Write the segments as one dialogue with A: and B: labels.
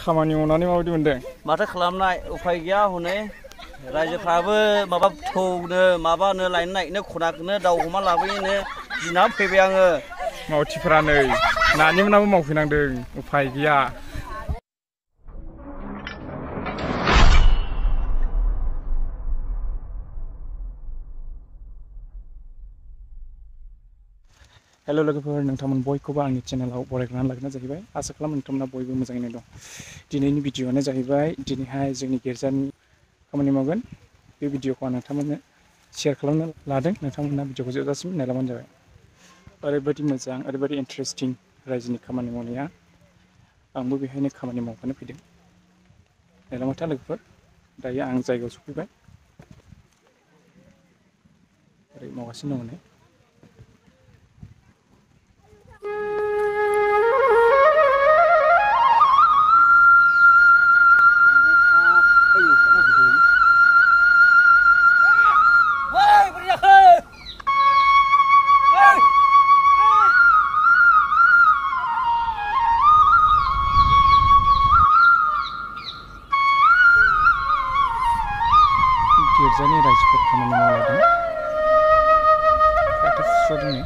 A: खामानि मावनानै माबायदि मोनदों?
B: माथो खालामनाय उफाय गैया हनै रायजोफ्राबो माबा थौनो माबानो लायनो नागिरनो खनाखौनो दाउ अमा लाबोयोनो गिना फैबाय आङो।
A: मावथिफोरा नै नानि मोनाबो मावफैनांदों उफाय गैया। हेलो लोगोफोर, नोंथांमोन बयखौबो आंनि चेनेलाव बरायनानै लाग्रोनाय जाहैबाय। आसा खालामो नोंथांमोना बयबो मोजाङैनो दं। दिनैनि भिडिअ'आनो जाहैबाय दिनैहाय जोंनि गिर्जानि खामानि मावगोन। बे भिडिअ'खौ आं नोंथांमोननो शेयार खालामनो लादों। नोंथांमोना भिडिअ'खौ जोबजासिम नायलांबानो जाबाय। ओरैबायदि मोजां, ओरैबायदि इन्टारेस्टिं रायजोनि खामानि मावनाया। आंबो बेहायनो खामानि मावफानो फैदों। नायलांबाय लोगोफोर, दायो आं जायगायाव सफैबाय। ओरै मावगासिनो दङ नै। गिर्जानि राइजोफोर खामानि मावदों। फाथो सुस्रादों नै।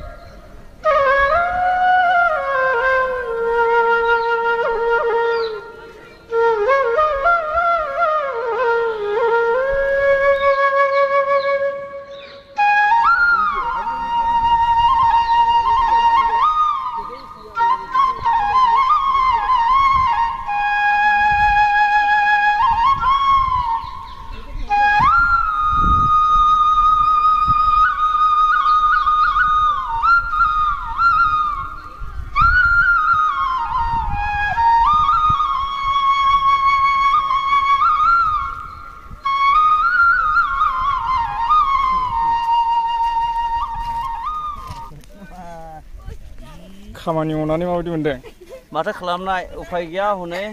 A: खामानि मावनानै माबायदि मोनदों?
B: माथो खालामनाय उफाय गैया हनै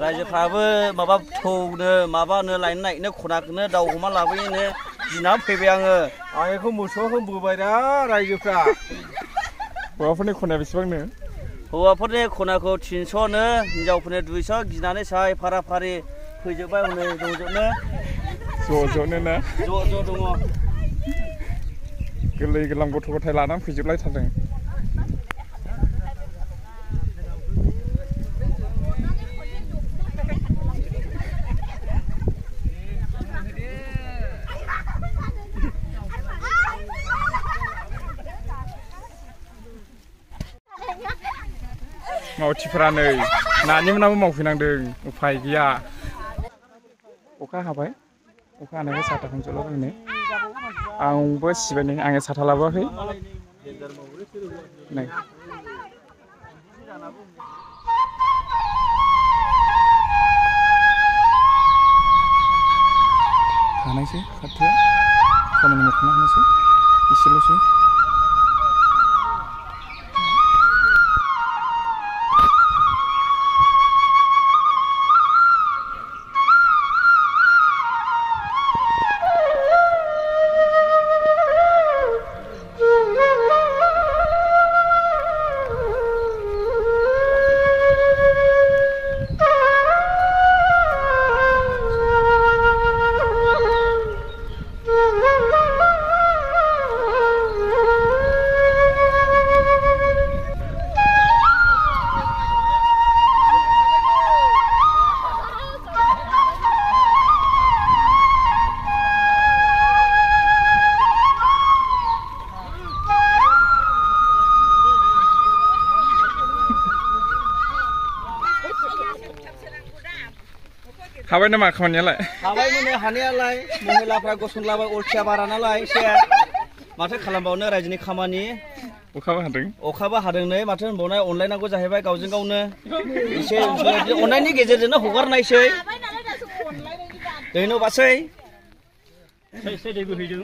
B: रायजोफ्राबो माबा थौनो माबानो लायनो नागिरनो खनाखौनो दाउ अमा लाबोयोनो गिना फैबाय आङो।
C: आं बेखौ मोसौखौ बोबायना रायजोफ्रा।
A: हौवाफोरनि खनाया बेसेबांनो?
B: हौवाफोरनि खनाखौ 300नो, हिनजावफोरनि 200 गिनानै साय फारा फारि फैजोबबाय हनै दंजोबनो।
A: ज'नो ना?
B: ज' दङ।
A: गोरलै गोरलाम गथ' गथाय लानानै फैजोबलायथारदों। मावथिफोरा नै नानि मोनाबो मावफैनांदों उफाय गैया। अखा हाबाय, अखा हानायखाय साथा हमजोबलाबाय नै। आंबो सिबाय नै, आङो साथा लाबोआखै नै। हानायसै खाथियाव खामानि मावखांनो हानायसै एसेल'सै। हाबाय नामा खामानियालाय?
B: हाबायमोन हानायालाय, महिलाफ्रा गसंलाबाय अलसिया बारा नालाय एसे। माथो खालामबावनो रायजोनि खामानि।
A: अखाबो हादों।
B: अखाबो हादों नै, माथो होनबावनाय अनलायनांगौ जाहैबाय गावजों गावनो। एसे अननायनि गेजेरजोंनो हगारनायसै। दैनो बासै। दै बोहैदों।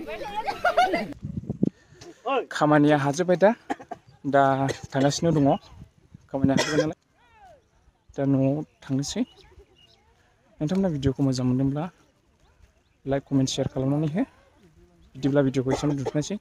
A: खामानिया हाजोब्बाय दा थांगासिनो दङ। खामानिया हाजोब्बाय नालाय दा न'आव थांनोसै। नोंथांमोना भिडिअखौ मोजां मोनदोंब्ला लाइक कमेन्ट शेयार खालामनानै हो। बिदिब्ला भिडिअखौ एसेयावनो दोनथ'नोसै।